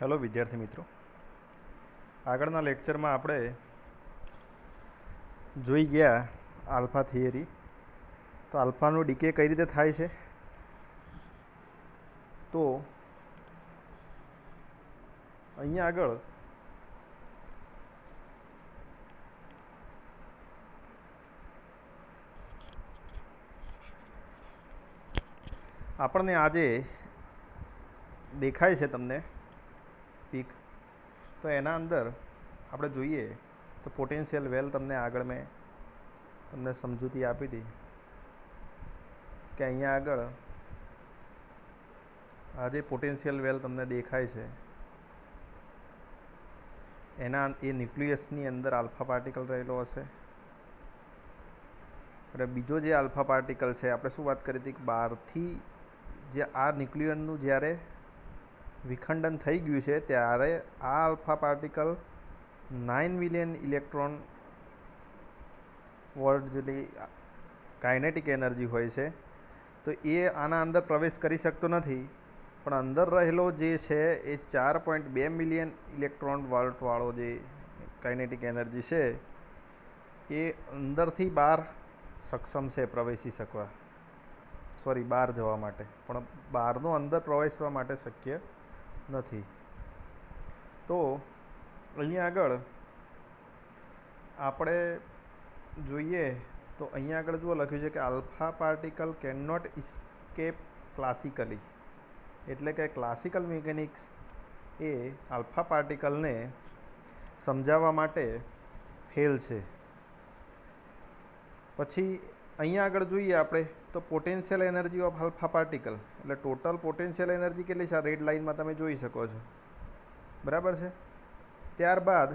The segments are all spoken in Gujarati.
હેલો વિદ્યાર્થી મિત્રો, આગળના લેક્ચરમાં આપણે જોઈ ગયા આલ્ફા થિયરી. તો આલ્ફાનું ડીકે કઈ રીતે થાય છે, તો અહીંયા આગળ આપણને આજે દેખાય છે તમને પીક, તો એના અંદર આપણે જોઈએ તો પોટેન્શિયલ વેલ તમને આગળ મેં તમને સમજૂતી આપી હતી કે અહીંયા આગળ આજે પોટેન્શિયલ વેલ તમને દેખાય છે, એના એ ન્યુક્લિયસની અંદર આલ્ફા પાર્ટિકલ રહેલો હશે. અને બીજો જે આલ્ફા પાર્ટિકલ છે, આપણે શું વાત કરી હતી કે બહારથી જે આ ન્યુક્લિયસનું જ્યારે વિખંડન થઈ ગયું છે ત્યારે આ alpha particle 9 million electron volt જેટલી કાઇનેટિક એનર્જી હોય છે. તો એ આના અંદર પ્રવેશ કરી શકતો નથી, પણ અંદર રહેલો જે છે એ 4.2 મિલિયન ઇલેક્ટ્રોન વોલ્ટવાળો જે કાઇનેટિક એનર્જી છે એ અંદરથી બહાર સક્ષમ છે પ્રવેશી શકવા, બહાર જવા માટે, પણ બહારનો અંદર પ્રવેશવા માટે શક્ય નથી. તો અહીંયા આગળ આપણે જોઈએ તો અહીંયા આગળ જુઓ લખ્યું છે કે alpha particle can not escape classically, એટલે કે ક્લાસિકલ મિકેનિક્સ એ આલ્ફા પાર્ટિકલને સમજાવવા માટે ફેલ છે. પછી અહીંયા આગળ જોઈએ આપણે તો potential energy of alpha particle, એટલે ટોટલ પોટેન્શિયલ એનર્જી કેટલી છે, આ રેડ લાઇનમાં તમે જોઈ શકો છો, બરાબર છે. ત્યારબાદ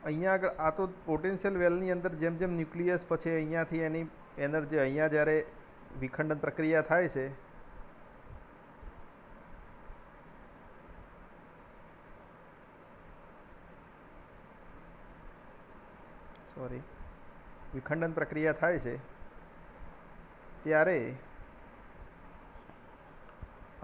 અહીંયા આગળ આ તો પોટેન્શિયલ વેલની અંદર જેમ જેમ ન્યુક્લિયસ પછી અહીંયાથી એની એનર્જી અહીંયા જ્યારે વિખંડન પ્રક્રિયા થાય છે વિખંડન પ્રક્રિયા થાય છે ત્યારે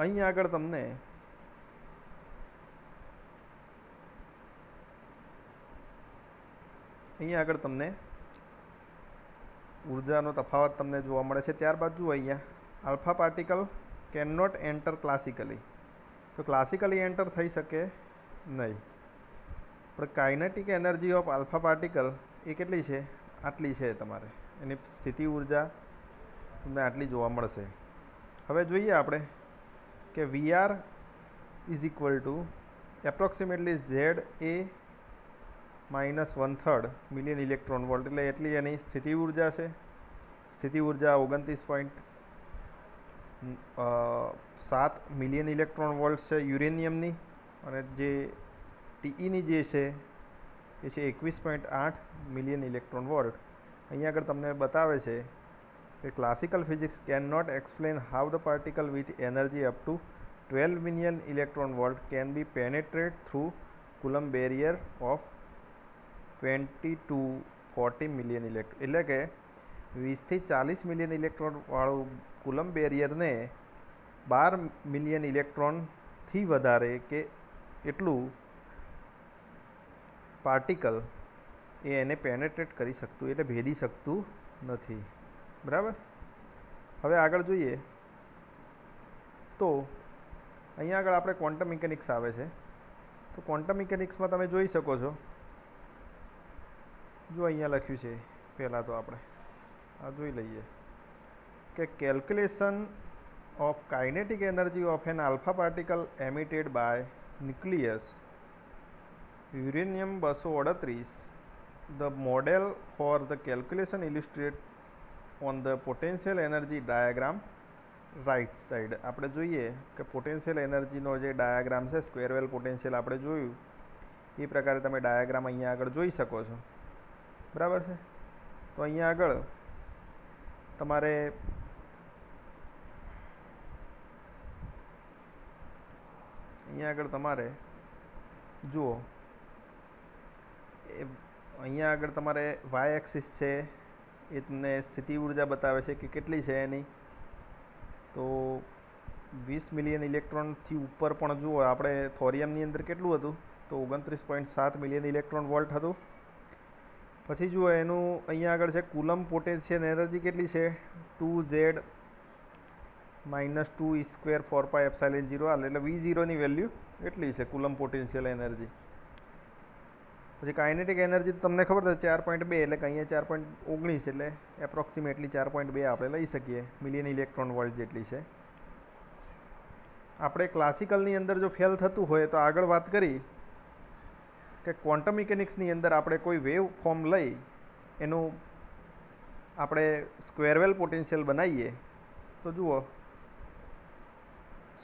અહીંયા આગળ તમને ઉર્જાનો તફાવત તમને જોવા મળે છે. ત્યારબાદ જુઓ અહીંયા alpha particle can not enter classically, તો ક્લાસિકલી એન્ટર થઈ શકે નહીં, પણ kinetic energy of alpha particle એ કેટલી છે, આટલી છે. તમારે એની સ્થિતિ ઉર્જા તમને આટલી જોવા મળશે. હવે જોઈએ આપણે કે VR is equal two approximately Z A -1/3 million electron volt, એટલે એટલી એની સ્થિતિ ઉર્જા છે. સ્થિતિ ઉર્જા 29.7 મિલિયન ઇલેક્ટ્રોન વોલ્ટ છે યુરેનિયમની, અને જે ટીઈની જે છે એ છે 21.8 મિલિયન ઇલેક્ટ્રોન વોલ્ટ. અહીંયા આગળ તમને બતાવે છે કે classical physics can not explain how the particle with energy up to 12 million electron volt can be penetrate through Coulomb barrier of 20 to 40 million electron, એટલે કે 20 થી 40 મિલિયન ઇલેક્ટ્રોન વાળું કુલમ બેરિયરને 12 મિલિયન ઇલેક્ટ્રોનથી વધારે કે એટલું પાર્ટિકલ એને પેનેટ્રેટ કરી શકતું, એટલે ભેદી શકતું નથી, બરાબર. હવે આગળ જોઈએ તો અહીંયા આગળ આપણે ક્વોન્ટમ મિકેનિક્સ આવે છે. તો ક્વોન્ટમ મિકેનિક્સમાં તમે જોઈ શકો છો, જો અહીંયા લખ્યું છે, પહેલાં તો આપણે આ જોઈ લઈએ કે calculation of kinetic energy of an alpha particle emitted by nucleus uranium 238, the model for the calculation illustrate on the potential energy diagram right side. આપણે જોઈએ કે પોટેન્શિયલ એનર્જીનો જે ડાયાગ્રામ છે, સ્ક્વેર વેલ પોટેન્શિયલ આપણે જોયું એ પ્રકારે તમે ડાયાગ્રામ અહીંયા આગળ જોઈ શકો છો, બરાબર છે. તો અહીંયા આગળ તમારે જુઓ, અહીંયા આગળ તમારે વાય એક્સિસ છે એ તમને સ્થિતિ ઉર્જા બતાવે છે કે કેટલી છે એની. તો 20 મિલિયન ઇલેક્ટ્રોનથી ઉપર પણ જુઓ આપણે થોરિયમની અંદર કેટલું હતું તો 29.7 મિલિયન ઇલેક્ટ્રોન વોલ્ટ હતું. પછી જુઓ એનું અહીંયા આગળ છે કુલમ પોટેન્શિયલ એનર્જી કેટલી છે 2Z -2 E² 4πε0 એટલે V0ની વેલ્યુ એટલી છે કુલમ પોટેન્શિયલ એનર્જી. પછી કાઇનેટિક એનર્જી તમને ખબર છે 4.2 એટલે કે અહીંયા 4.19 એટલે એપ્રોક્સિમેટલી 4.2 આપણે લઈ શકીએ મિલિયન ઇલેક્ટ્રોન વોલ્ટ જેટલી છે. આપણે ક્લાસિકલની અંદર જો ફેલ થતું હોય તો આગળ વાત કરી કે ક્વોન્ટમ મિકેનિક્સની અંદર આપણે કોઈ વેવ ફોર્મ લઈ એનું આપણે સ્ક્વેરવેલ પોટેન્શિયલ બનાવીએ તો જુઓ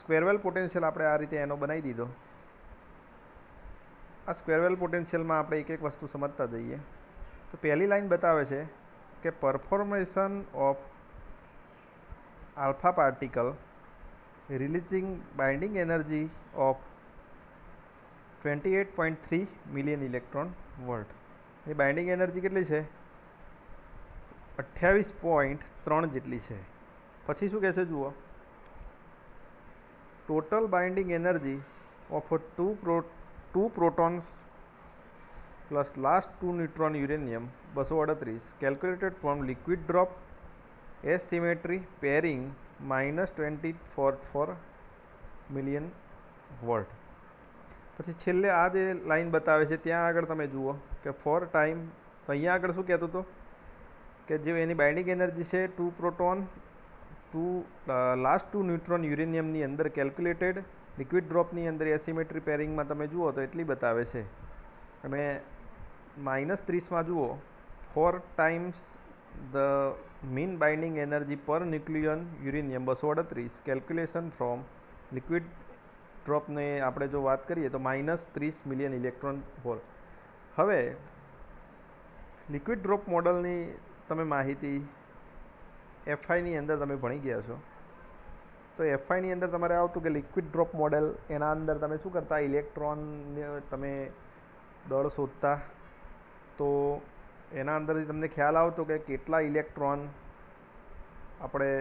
સ્ક્વેરવેલ પોટેન્શિયલ આપણે આ રીતે એનો બનાવી દીધો. આ સ્ક્વેરવેલ પોટેન્શિયલમાં આપણે એક એક વસ્તુ સમજતા જઈએ. તો પહેલી લાઈન બતાવે છે કે formation of alpha particle releasing binding energy of 28.3 million electron volt. એ બાઇન્ડિંગ એનર્જી કેટલી છે 28.3 જેટલી છે. પછી શું કહે છે જુઓ total binding energy of 2 protons plus last 2 neutron uranium 238 calculated from liquid drop asymmetry pairing -24 million volt. પછી છેલ્લે આ જે લાઈન બતાવે છે ત્યાં આગળ તમે જુઓ કે 4 ટાઈમ તો અહીંયા આગળ શું કહેતો હતો કે જે એની બાઇન્ડિંગ એનર્જી છે 2 પ્રોટોન લાસ્ટ 2 ન્યુટ્રોન યુરેનિયમની અંદર કેલ્ક્યુલેટેડ લિક્વિડ ડ્રોપની અંદર એસિમેટ્રી પેરિંગમાં તમે જુઓ તો એટલી બતાવે છે. અને -30માં જુઓ 4 times the mean binding energy પર ન્યુક્લિયન યુરેનિયમ 238 કેલ્ક્યુલેશન ફ્રોમ લિક્વિડ ડ્રોપને આપણે જો વાત કરીએ તો -30 મિલિયન ઇલેક્ટ્રોન વોલ્ટ. હવે લિક્વિડ ડ્રોપ મોડલની તમે માહિતી એફઆઈની અંદર તમે ભણી ગયા છો. તો એફઆઈની અંદર તમારે આવતું કે લિક્વિડ ડ્રોપ મોડેલ એના અંદર તમે શું કરતા ઇલેક્ટ્રોનને તમે દળ શોધતા તો એના અંદરથી તમને ખ્યાલ આવતો કે કેટલા ઇલેક્ટ્રોન આપણે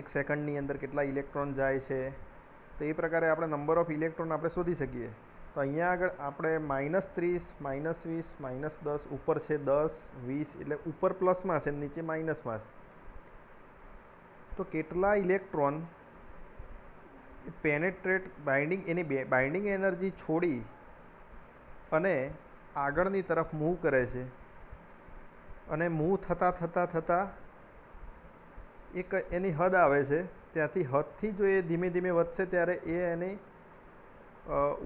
1 સેકન્ડની અંદર કેટલા ઇલેક્ટ્રોન જાય છે. તો એ પ્રકારે આપણે નંબર ઓફ ઇલેક્ટ્રોન આપણે શોધી શકીએ. તો અહીંયા આગળ આપણે -30 -20 -10 ઉપર છે 10 20 એટલે ઉપર પ્લસમાં છે નીચે માઇનસમાં છે. તો કેટલા ઇલેક્ટ્રોન પેનેટ્રેટ બાઇન્ડિંગ એની બાઇન્ડિંગ એનર્જી છોડી અને આગળની તરફ મૂવ કરે છે અને મૂવ થતાં એક એની હદ આવે છે. ત્યાંથી હદથી જો એ ધીમે ધીમે વધશે ત્યારે એની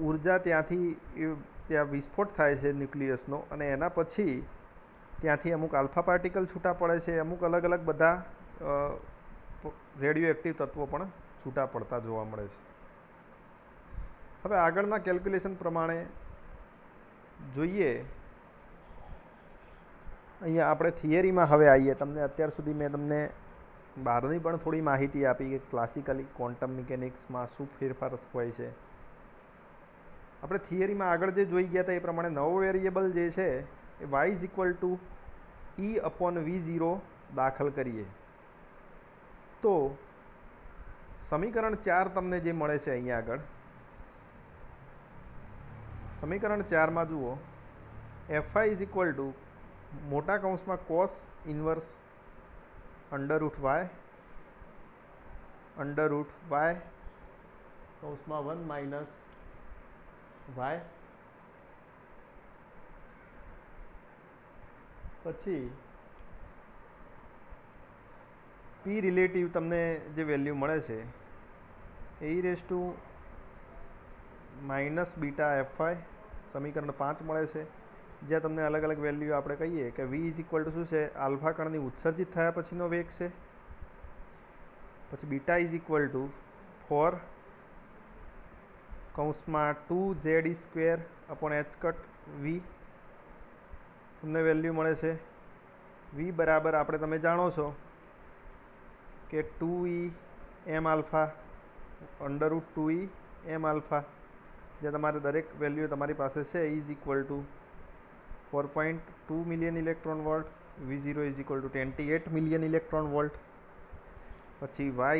ઉર્જા ત્યાં વિસ્ફોટ થાય છે ન્યુક્લિયસનો અને એના પછી ત્યાંથી અમુક આલ્ફા પાર્ટિકલ છૂટા પડે છે. અમુક અલગ અલગ બધા રેડિયો એક્ટિવ તત્વો પણ છૂટા પડતા જોવા મળે છે. હવે આગળના કેલ્ક્યુલેશન પ્રમાણે જોઈએ અહીંયા આપણે થિયરીમાં હવે આવીએ. તમને અત્યાર સુધી મેં તમને બહારની પણ થોડી માહિતી આપી કે ક્લાસિકલી ક્વોન્ટમ મિકેનિક્સમાં શું ફેરફાર હોય છે. આપણે થિયરીમાં આગળ જે જોઈ ગયા હતા એ પ્રમાણે નવો વેરિયેબલ જે છે એ y=E/V0 દાખલ કરીએ તો સમીકરણ 4 તમને જે મળે છે અહીંયા આગળ સમીકરણ 4માં જુઓ Fi મોટા કૌંસમાં cos ઇન્વર્સ √y કૌંસમાં 1 - y પછી પી રિલેટિવ તમને જે વેલ્યુ મળે છે e−βFi સમીકરણ 5 મળે છે. જ્યાં તમને અલગ અલગ વેલ્યુ આપણે કહીએ કે v શું છે આલ્ફા કણની ઉત્સર્જિત થયા પછીનો વેગ છે. પછી બીટા =4 કૌંસમાં 2ze²/h v તમને વેલ્યુ મળે છે. v બરાબર આપણે તમે જાણો છો કે 2e_m⁴ √2e_m⁴ જે તમારે દરેક વેલ્યુ તમારી પાસે છે =4.2 million electron volt. v0 = 28 million electron volt. પછી y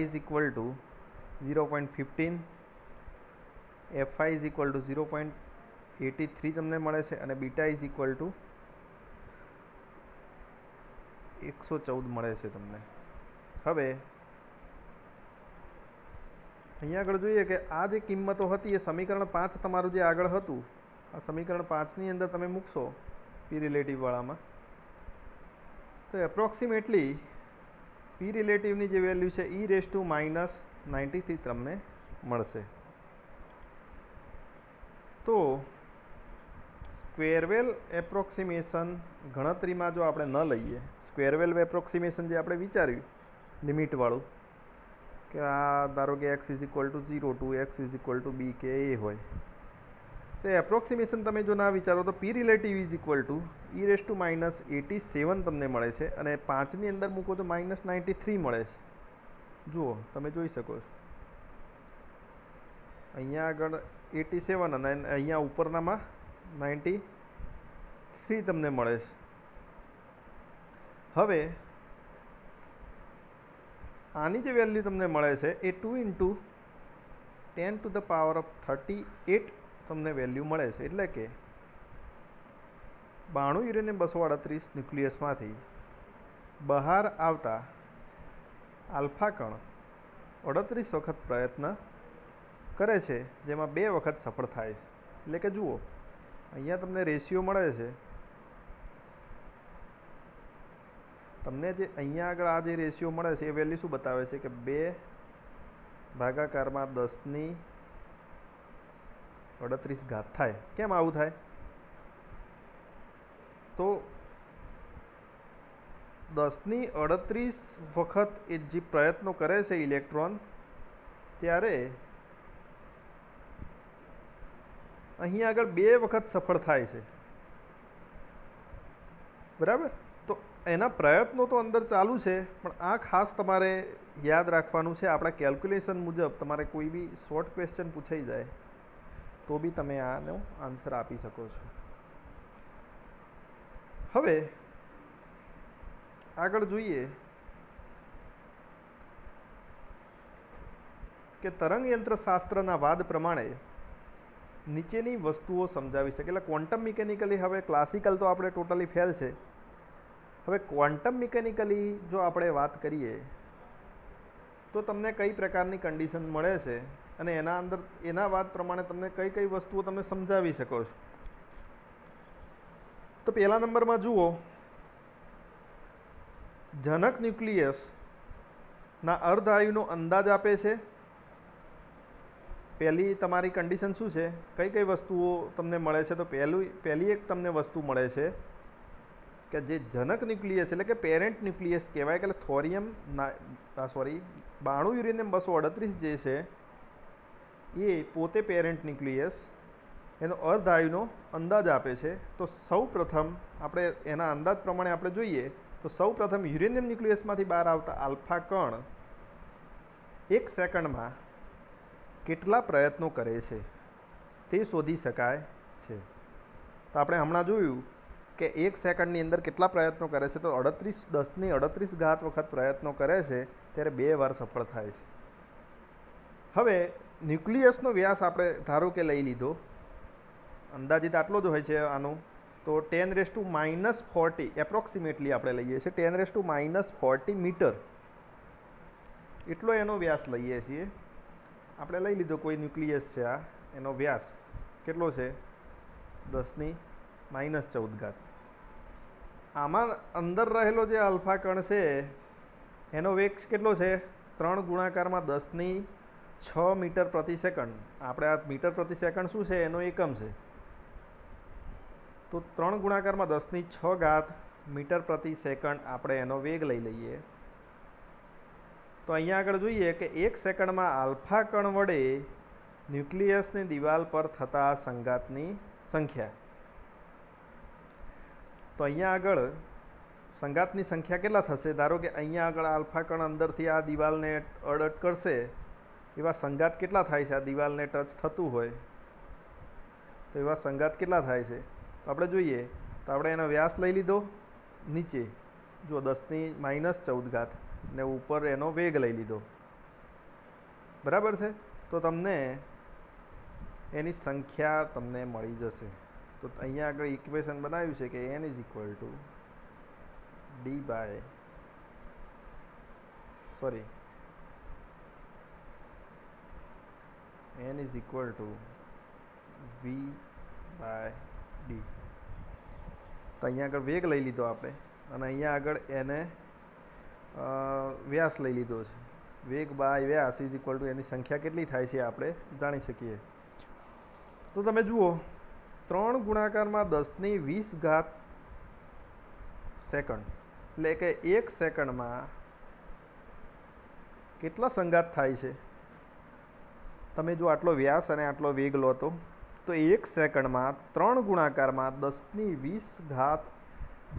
0.15, FI is equal two 0.83 તમને મળે છે અને બીટા ઇઝ ઇક્વલ ટુ 114 મળે છે તમને. હવે અહીંયા આગળ જોઈએ કે આ જે કિંમતો હતી એ સમીકરણ 5 તમારું જે આગળ હતું, આ સમીકરણ 5ની અંદર તમે મૂકશો પી રિલેટિવવાળામાં, તો એપ્રોક્સિમેટલી પી રિલેટિવની જે વેલ્યુ છે e⁻93 તમને મળશે. તો સ્ક્વેરવેલ એપ્રોક્સિમેશન ગણતરીમાં જો આપણે ન લઈએ, સ્ક્વેરવેલ એપ્રોક્સિમેશન જે આપણે વિચાર્યું લિમિટવાળું કે આ ધારો કે x is equal to 0 to x is equal to b કે એ હોય, તો એપ્રોક્સિમેશન તમે જો ના વિચારો તો P relative is equal to e⁻87 તમને મળે છે અને 5ની અંદર મૂકો તો -93 મળે છે. જુઓ તમે જોઈ શકો છો અહીંયા આગળ 87 અને અહીંયા ઉપરનામાં 93 તમને મળે છે. હવે આની જે વેલ્યુ તમને મળે છે એ 2 × 10⁻38 તમને વેલ્યુ મળે છે. એટલે કે 92 યુરેનિયમ 238 ન્યુક્લિયસમાંથી બહાર આવતા આલ્ફા કણ 38 વખત પ્રયત્ન કરે છે, જેમાં 2 વખત સફળ થાય છે. એટલે કે જુઓ અહીંયા તમને રેશિયો મળે છે, તમને જે અહીંયા આગળ આ જે રેશિયો મળે છે એ વેલ્યુ શું બતાવે છે કે 2/1038 થાય. કેમ આવું થાય? તો 1038 વખત એ જે પ્રયત્નો કરે છે ઇલેક્ટ્રોન, ત્યારે અહીંયા આગળ 2 વખત સફળ થાય છે. બરાબર? તો એના પ્રયત્નો તો અંદર ચાલુ છે, પણ આ ખાસ તમારે યાદ રાખવાનું છે. આપણા કેલ્ક્યુલેશન મુજબ તમારે કોઈ બી શોર્ટ ક્વેશ્ચન પૂછાઈ જાય તો બી તમે આનો આન્સર આપી શકો છો. હવે આગળ જોઈએ કે તરંગયંત્ર શાસ્ત્રના વાદ પ્રમાણે નીચેની વસ્તુઓ સમજાવી શકે. એટલે ક્વોન્ટમ મિકેનિકલી, હવે ક્લાસિકલ તો આપણે ટોટલી ફેલ છે. હવે ક્વોન્ટમ મિકેનિકલી જો આપણે વાત કરીએ તો તમને કઈ પ્રકારની કન્ડિશન મળે છે અને એના અંદર એના વાત પ્રમાણે તમને કઈ કઈ વસ્તુઓ તમે સમજાવી શકો છો. તો પહેલા નંબરમાં જુઓ, જનક ન્યુક્લિયસના અર્ધઆયુનો અંદાજ આપે છે. પહેલી તમારી કન્ડિશન શું છે, કઈ કઈ વસ્તુઓ તમને મળે છે? તો પહેલી એક તમને વસ્તુ મળે છે કે જે જનક ન્યુક્લિયસ એટલે કે પેરેન્ટ ન્યુક્લિયસ કહેવાય, કે થોરિયમ 92 યુરેનિયમ 238 જે છે એ પોતે પેરેન્ટ ન્યુક્લિયસ એનો અર્ધઆયુનો અંદાજ આપે છે. તો સૌ પ્રથમ આપણે એના અંદાજ પ્રમાણે આપણે જોઈએ તો સૌ પ્રથમ યુરેનિયમ ન્યુક્લિયસમાંથી બહાર આવતા આલ્ફા કણ 1 સેકન્ડમાં કેટલા પ્રયત્નો કરે છે તે શોધી શકાય છે. તો આપણે હમણાં જોયું કે 1 સેકન્ડની અંદર કેટલા પ્રયત્નો કરે છે, તો 10⁻38 વખત પ્રયત્નો કરે છે, ત્યારે 2 વાર સફળ થાય છે. હવે ન્યુક્લિયસનો વ્યાસ આપણે ધારો કે લઈ લીધો, અંદાજિત આટલો જ હોય છે આનું, તો 10⁻40 એપ્રોક્સિમેટલી આપણે લઈએ છીએ 10⁻40 મીટર એટલો એનો વ્યાસ લઈએ છીએ. આપણે લઈ લીધો કોઈ ન્યુક્લિયસ છે, આ એનો વ્યાસ કેટલો છે 10⁻14. આમાં અંદર રહેલો જે આલ્ફા કણ છે એનો વેગ કેટલો છે 3 ગુણાકારમાં 10⁶ મીટર પ્રતિ સેકન્ડ. આપણે આ મીટર પ્રતિ સેકન્ડ શું છે એનો એકમ છે, તો 3 ગુણાકારમાં 10⁶ મીટર પ્રતિ સેકન્ડ આપણે એનો વેગ લઈ લઈએ. તો અહીંયા આગળ જોઈએ કે 1 સેકન્ડમાં આલ્ફા કણ વડે ન્યુક્લિયસની દિવાલ પર થતા સંઘાતની સંખ્યા. તો અહીંયા આગળ સંઘાતની સંખ્યા કેટલા થશે? ધારો કે અહીંયા આગળ આલ્ફા કણ અંદરથી આ દિવાલને અડટ કરશે, એવા સંઘાત કેટલા થાય છે? આ દિવાલને ટચ થતું હોય તો એવા સંઘાત કેટલા થાય છે? તો આપણે જોઈએ તો આપણે એનો વ્યાસ લઈ લીધો, નીચે જો 10⁻14 ને ઉપર એનો વેગ લઈ લીધો. બરાબર છે. તો તમને એની સંખ્યા તમને મળી જશે. તો અહીંયા આગળ ઇક્વેશન બનાવ્યું છે કે n is equal to D by sorry n is equal to V by D. તો અહીંયા આગળ વેગ લઈ લીધો આપણે અને અહીંયા આગળ એને વ્યાસ લઈ લીધો છે. વેગ બાય વ્યાસ ઇઝ ઇક્વલ ટુ એની સંખ્યા કેટલી થાય છે આપણે જાણી શકીએ. તો તમે જુઓ 3 ગુણાકારમાં 10⁻20 સેકન્ડ એટલે કે 1 સેકન્ડમાં કેટલા સંઘાત થાય છે. તમે જો આટલો વ્યાસ અને આટલો વેગ લો તો 1 સેકન્ડમાં 3 ગુણાકારમાં 10⁻20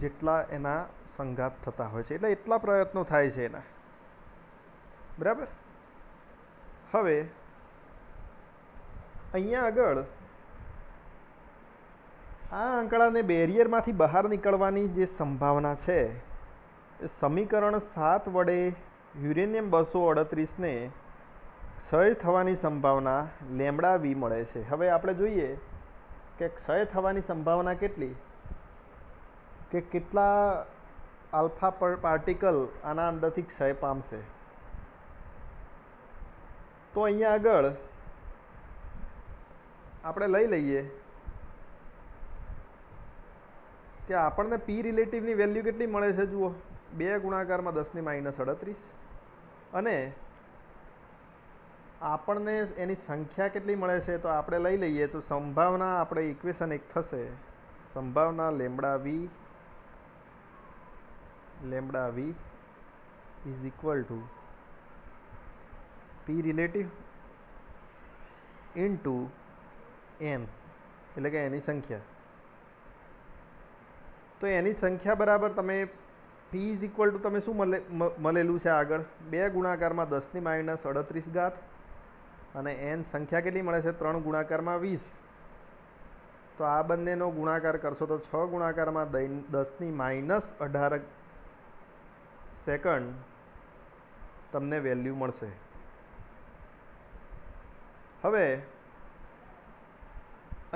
જેટલા એના સંઘાત થતા હોય છે. એટલે એટલા પ્રયત્નો થાય છે એના. બરાબર. હવે અહીંયા આગળ આ આંકડાને બેરિયરમાંથી બહાર નીકળવાની જે સંભાવના છે એ સમીકરણ 7 વડે યુરેનિયમ 238ને ક્ષય થવાની સંભાવના લેમ્બડા વી મળે છે. હવે આપણે જોઈએ કે ક્ષય થવાની સંભાવના કેટલી, કે કેટલા આલ્ફા પાર્ટિકલ આના અંદરથી ક્ષય પામશે. તો અહીંયા આગળ આપણે લઈ લઈએ કે આપણને પી રિલેટિવની વેલ્યુ કેટલી મળે છે. જુઓ 2 ગુણાકારમાં 10⁻38 અને આપણને એની સંખ્યા કેટલી મળે છે. તો આપણે લઈ લઈએ તો સંભાવના આપણે ઇક્વેશન 1 થશે. સંભાવના lambda V is equal to P relative into N એટલે કે એની સંખ્યા. તો એની સંખ્યા બરાબર તમે પી ઇઝ ઇક્વલ ટુ તમે શું મળેલું છે આગળ 2 ગુણાકારમાં 10⁻38 અને એન સંખ્યા કેટલી મળે છે 3 ગુણાકારમાં 20. તો આ બંનેનો ગુણાકાર કરશો તો 6 ગુણાકારમાં 10⁻18 સેકન્ડ તમને વેલ્યુ મળશે. હવે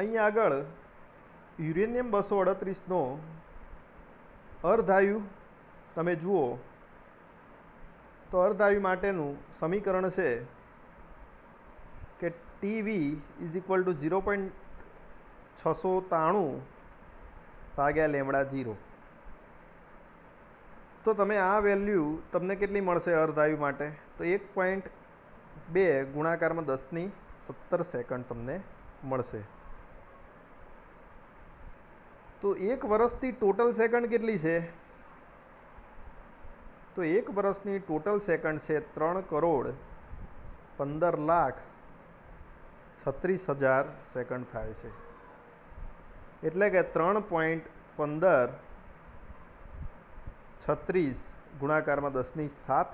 અહીંયા આગળ યુરેનિયમ 238નો અર્ધાયુ તમે જુઓ તો અર્ધાયુ માટેનું સમીકરણ છે કે ટીવી ઇઝ ઇક્વલ ટુ 0.693 ભાગ્યા લેમ્બડા 0. તો તમે આ વેલ્યુ તમને કેટલી મળશે અર્ધાયુ માટે તો 1.2 ગુણાકારમાં 10⁻17 સેકન્ડ તમને મળશે. તો 1 વર્ષની ટોટલ સેકન્ડ કેટલી છે તો 1 વર્ષની ટોટલ સેકન્ડ છે 3,15,36,000 સેકન્ડ થાય છે. એટલે કે 3.1536 ગુણાકારમાં 10⁻7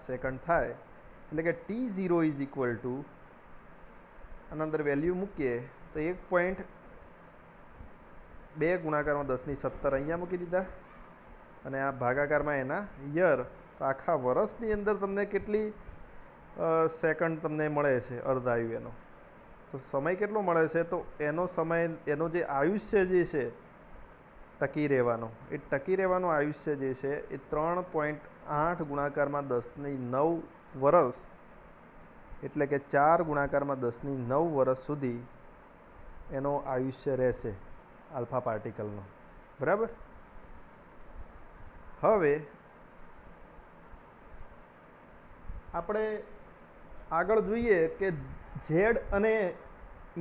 સેકન્ડ થાય. એટલે કે T0 ઇઝ ઇક્વલ ટુ આના અંદર વેલ્યુ મૂકીએ તો 1.2 ગુણાકારમાં 10⁻17 અહીંયા મૂકી દીધા અને આ ભાગાકારમાં એના યર. તો આખા વર્ષની અંદર તમને કેટલી સેકન્ડ તમને મળે છે અર્ધાયુ એનો. તો સમય કેટલો મળે છે તો એનો સમય એનો જે આયુષ્ય જે છે ટકી રહેવાનો એ ટકી રહેવાનું આયુષ્ય જે છે એ 3.8 ગુણાકારમાં 10⁹ વર્ષ એટલે કે 4 ગુણાકારમાં 10⁹ વર્ષ સુધી એનો આયુષ્ય રહેશે આલ્ફા પાર્ટિકલનો. બરાબર. હવે આપણે આગળ જોઈએ કે ઝેડ અને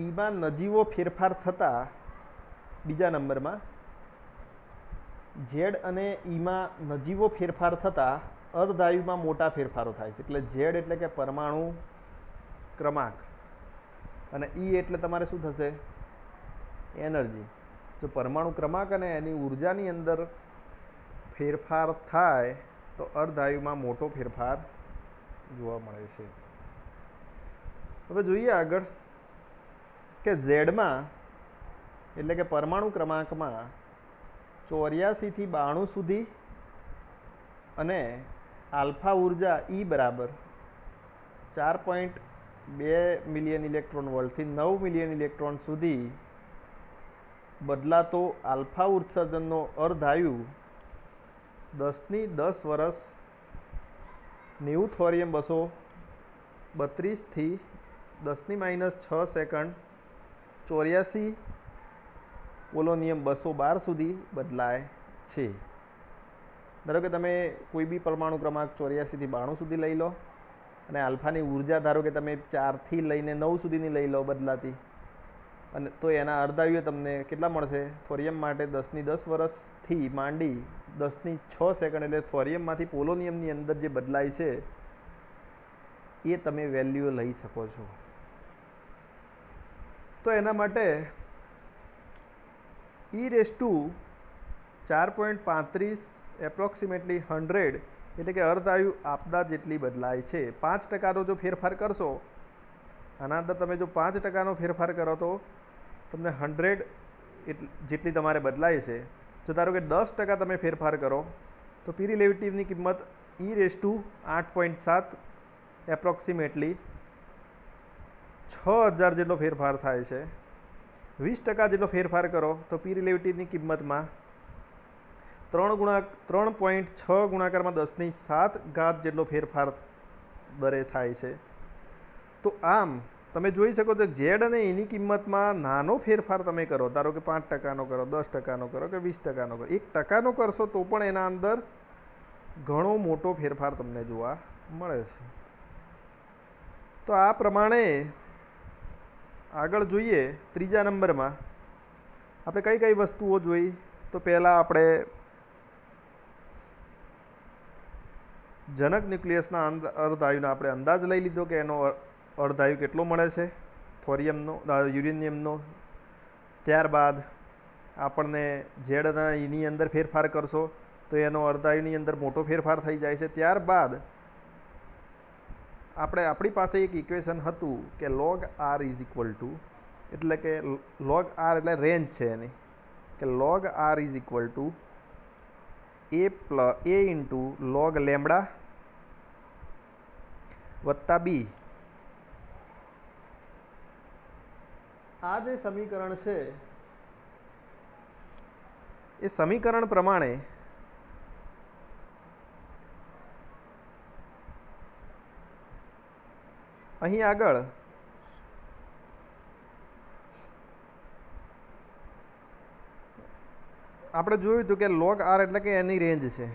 ઈમાં નજીવો ફેરફાર થતાં બીજા નંબરમાં ઝેડ અને ઈમાં નજીવો ફેરફાર થતાં અર્ધાયુમાં મોટા ફેરફારો થાય છે. એટલે ઝેડ એટલે કે પરમાણુ ક્રમાંક અને ઈ એટલે તમારે શું થશે એનર્જી. જો પરમાણુ ક્રમાંક અને એની ઉર્જાની અંદર ફેરફાર થાય તો અર્ધાયુમાં મોટો ફેરફાર જોવા મળે છે. હવે જોઈએ આગળ કે ઝેડમાં એટલે કે પરમાણુ ક્રમાંકમાં 84 થી 92 સુધી અને આલ્ફા ઉર્જા ઈ બરાબર 4.2 મિલિયન ઇલેક્ટ્રોન વોલ્ટથી 9 મિલિયન ઇલેક્ટ્રોન સુધી બદલાતો આલ્ફા ઉત્સર્જનનો અર્ધાયુ 10 વર્ષ 90 થોરિયમ 232 થી 10⁻6 સેકન્ડ 84 પોલોનિયમ 212 સુધી બદલાય છે. ધારો કે તમે કોઈ બી પરમાણુ ક્રમાંક 84 થી 92 સુધી લઈ લો અને આલ્ફાની ઉર્જા ધારો કે તમે 4 થી લઈને 9 સુધીની લઈ લો બદલાતી, અને તો એના અર્ધાયુએ તમને કેટલા મળશે? થોરિયમ માટે 10 વર્ષથી માંડી 10⁶ સેકન્ડ, એટલે થોરિયમમાંથી પોલોનિયમની અંદર જે બદલાય છે એ તમે વેલ્યુ લઈ શકો છો. તો એના માટે e⁴ એપ્રોક્સિમેટલી 100 એટલે કે અર્ધાયુ આપદા જેટલી બદલાય છે. 5% જો ફેરફાર કરશો, આના અંદર તમે જો 5%નો ફેરફાર કરો તો તમને 100 જેટલી તમારે બદલાય છે. જો ધારો કે 10% તમે ફેરફાર કરો તો પી રિલેટિવની કિંમત e⁸ એપ્રોક્સિમેટલી 6000 જેટલો ફેરફાર થાય છે. 20% જેટલો ફેરફાર કરો તો પી રિલેટિવની કિંમતમાં 3.6 ગુણાકારમાં 10⁷ જેટલો ફેરફાર દરે થાય છે. તો આમ તમે જોઈ શકો છો ઝેડ અને એની કિંમતમાં નાનો ફેરફાર તમે કરો, ધારો કે 5%નો કરો, 10%નો કરો કે 20%નો કરો, 1%નો કરશો તો પણ એના અંદર ઘણો મોટો ફેરફાર તમને જોવા મળે છે. તો આ પ્રમાણે આગળ જોઈએ ત્રીજા નંબરમાં આપણે કઈ કઈ વસ્તુઓ જોઈ. તો પહેલાં આપણે જનક ન્યુક્લિયસના અર્ધાયુનો આપણે અંદાજ લઈ લીધો કે એનો અર્ધાયુ કેટલો મળે છે થોરિયમનો, યુરેનિયમનો. ત્યારબાદ આપણને ઝેડના એની અંદર ફેરફાર કરશો તો એનો અર્ધાયુની અંદર મોટો ફેરફાર થઈ જાય છે. ત્યારબાદ આપણી પાસે એક ઇક્વેશન હતું કે log r = એટલે કે log r એટલે રેન્જ છે એની, કે log r = a × log lambda વત્તા બી. આ જે સમીકરણ છે એ સમીકરણ પ્રમાણે અહીં આગળ આપણે જોયું હતું કે log r એટલે કે એની રેન્જ છે,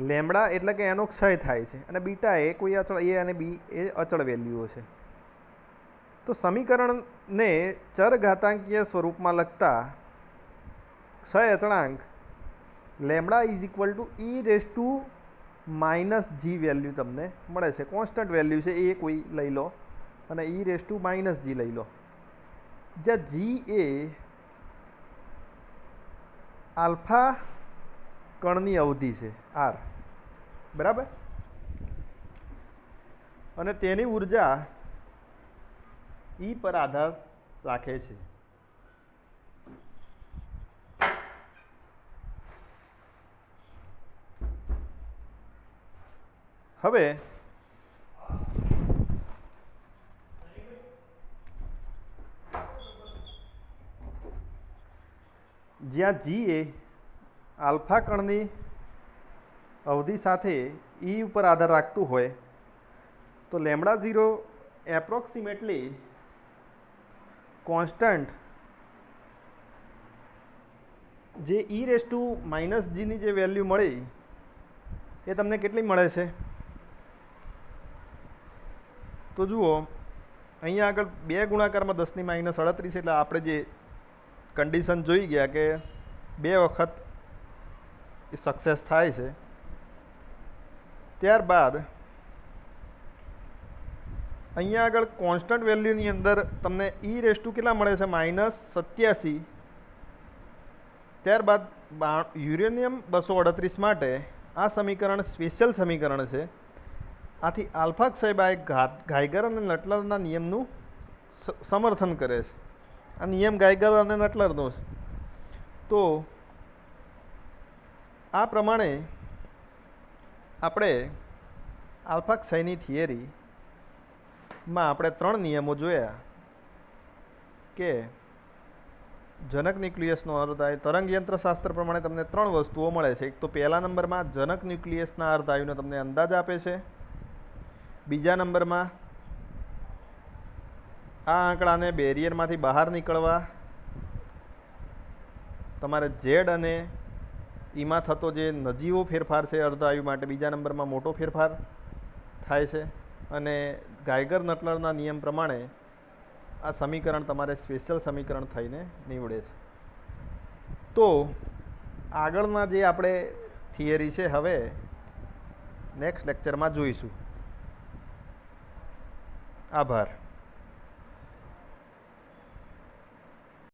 લેમ્બડા એટલે કે એનો ક્ષય થાય છે, અને બીટા એ કોઈ અચળ એ અને બી એ અચળ વેલ્યુઓ છે. તો સમીકરણને ચરઘાતાંકીય સ્વરૂપમાં લખતા ક્ષય અચળાંક લેમ્બડા = e⁻g વેલ્યુ તમને મળે છે. કોન્સ્ટન્ટ વેલ્યુ છે એ કોઈ લઈ લો અને e⁻g લઈ લો, જ્યાં g એ આલ્ફા કણની અવધિ છે r, બરાબર, અને તેની ઉર્જા E પર આધાર રાખે છે. હવે જ્યાં g એ આલ્ફા કણની અવધિ સાથે E ઉપર આધાર રાખતું હોય તો λ0 એપ્રોક્સિમેટલી કોન્સ્ટન્ટ જે e⁻g ની જે વેલ્યુ મળી એ તમને કેટલી મળે છે? તો જુઓ અહીંયા આગળ 2 ગુણાકારમાં 10⁻38 એટલે આપણે જે કન્ડિશન જોઈ ગયા કે 2 વખત એ સક્સેસ થાય છે. ત્યારબાદ અહીંયા આગળ કોન્સ્ટન્ટ વેલ્યુની અંદર તમને e⁻ કેટલા મળે છે? -87. ત્યારબાદ યુરેનિયમ 238 માટે આ સમીકરણ સ્પેશિયલ સમીકરણ છે. આથી આલ્ફા ક્ષય બાય ગાઇગર અને નટલરના નિયમનું સમર્થન કરે છે. આ નિયમ ગાઇગર અને નટલરનો છે. તો આ પ્રમાણે આપણે આલ્ફા ક્ષયની થિયરી માં આપણે 3 નિયમો જોયા કે જનક ન્યુક્લિયસનો અર્ધ આયુ તરંગ યંત્રશાસ્ત્ર પ્રમાણે તમને 3 વસ્તુઓ મળે છે. એક તો પહેલા નંબરમાં જનક ન્યુક્લિયસના અર્ધ આયુનો તમને અંદાજ આપે છે. બીજા નંબરમાં આ આંકડાને બેરિયરમાંથી બહાર નીકળવા તમારે ઝેડ અને ઈમાં થતો જે નજીવો ફેરફાર છે અર્ધ આયુ માટે બીજા નંબરમાં મોટો ફેરફાર થાય છે. અને ગાયગર નટલરના નિયમ પ્રમાણે આ સમીકરણ તમારે સ્પેશિયલ સમીકરણ થઈને નીવડે છે. તો આગળના જે આપણે થિયરી છે હવે નેક્સ્ટ લેક્ચરમાં જોઈશું. આભાર.